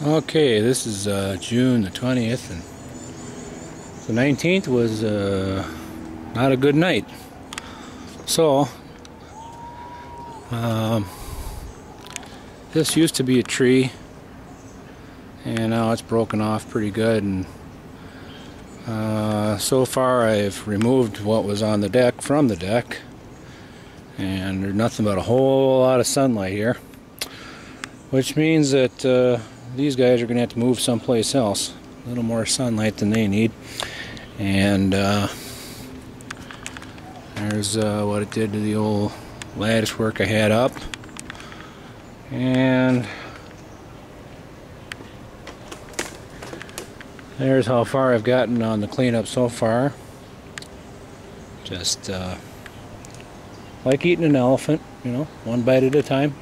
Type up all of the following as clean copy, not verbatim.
Okay, this is June the 20th, and the 19th was not a good night. So, this used to be a tree, and now it's broken off pretty good. And so far, I've removed what was on the deck from the deck, and there's nothing but a whole lot of sunlight here, which means that these guys are going to have to move someplace else. A little more sunlight than they need. And there's what it did to the old lattice work I had up. And there's how far I've gotten on the cleanup so far. Just like eating an elephant, you know, one bite at a time.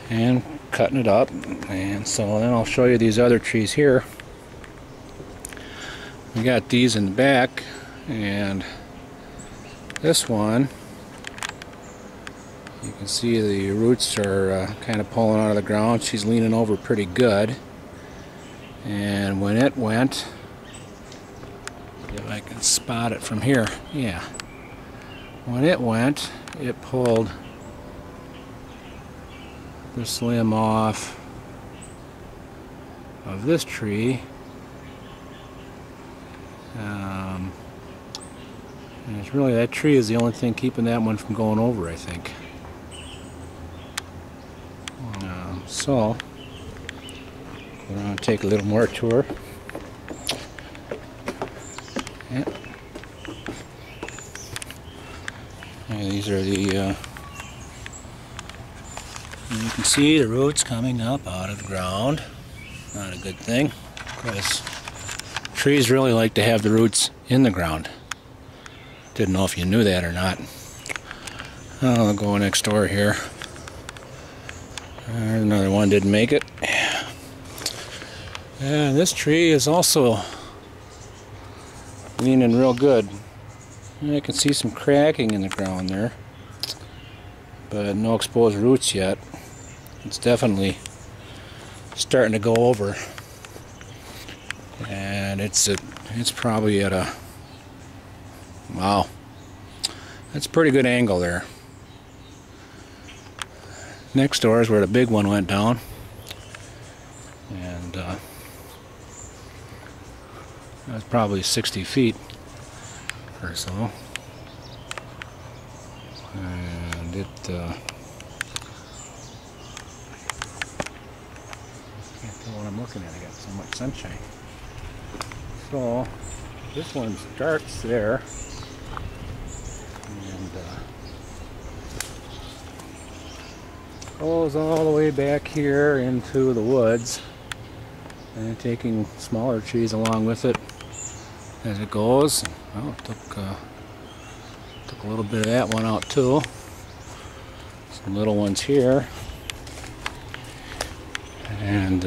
And cutting it up. And so then I'll show you these other trees here. We got these in the back, and this one, you can see the roots are kind of pulling out of the ground. She's leaning over pretty good. And when it went, if I can spot it from here, yeah. When it went, it pulled this limb off of this tree, and it's really, that tree is the only thing keeping that one from going over, I think. So we're going to take a little more tour. Yeah. And these are the you can see the roots coming up out of the ground. Not a good thing, because trees really like to have the roots in the ground. Didn't know if you knew that or not. I'll go next door here. There's another one, didn't make it. And this tree is also leaning real good. I can see some cracking in the ground there, but no exposed roots yet. It's definitely starting to go over, and it's probably at a, wow, that's a pretty good angle there. Next door is where the big one went down, and that's probably 60 feet or so, and it can't tell what I'm looking at. I got so much sunshine. So this one starts there, and goes all the way back here into the woods, and taking smaller trees along with it as it goes. Well, it took a little bit of that one out too. Some little ones here. And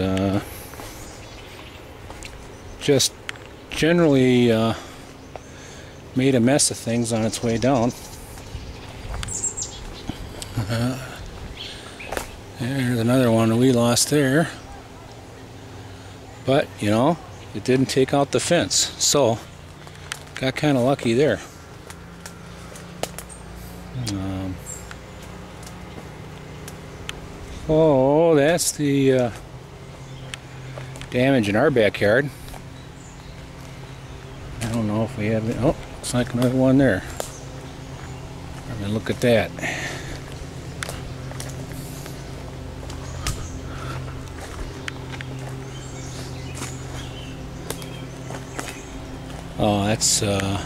just generally made a mess of things on its way down. There's another one we lost there, but you know, it didn't take out the fence, so got kind of lucky there. Oh, that's the damage in our backyard. I don't know if we have it. Oh, looks like another one there. I mean, look at that. Oh, that's where'd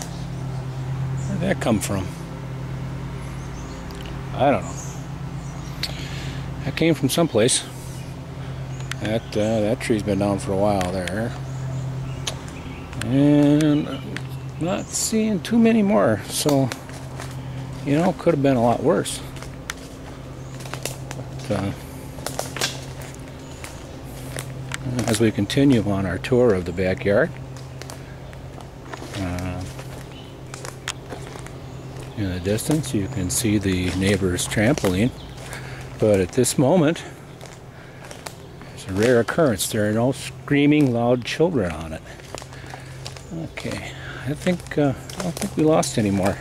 that come from? I don't know. That came from someplace. That tree's been down for a while there, and I'm not seeing too many more. So, you know, could have been a lot worse. But, as we continue on our tour of the backyard, in the distance you can see the neighbor's trampoline, but at this moment there's a rare occurrence. There are no screaming loud children on it. Okay, I don't think we lost any more,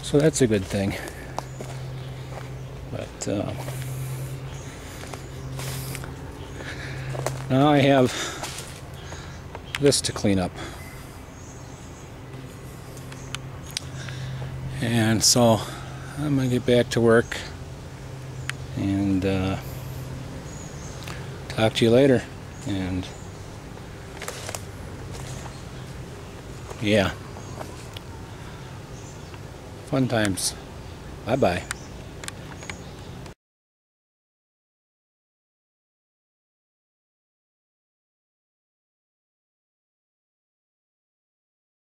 so that's a good thing. But now I have this to clean up, and so I'm gonna get back to work and talk to you later. And yeah, fun times. Bye bye.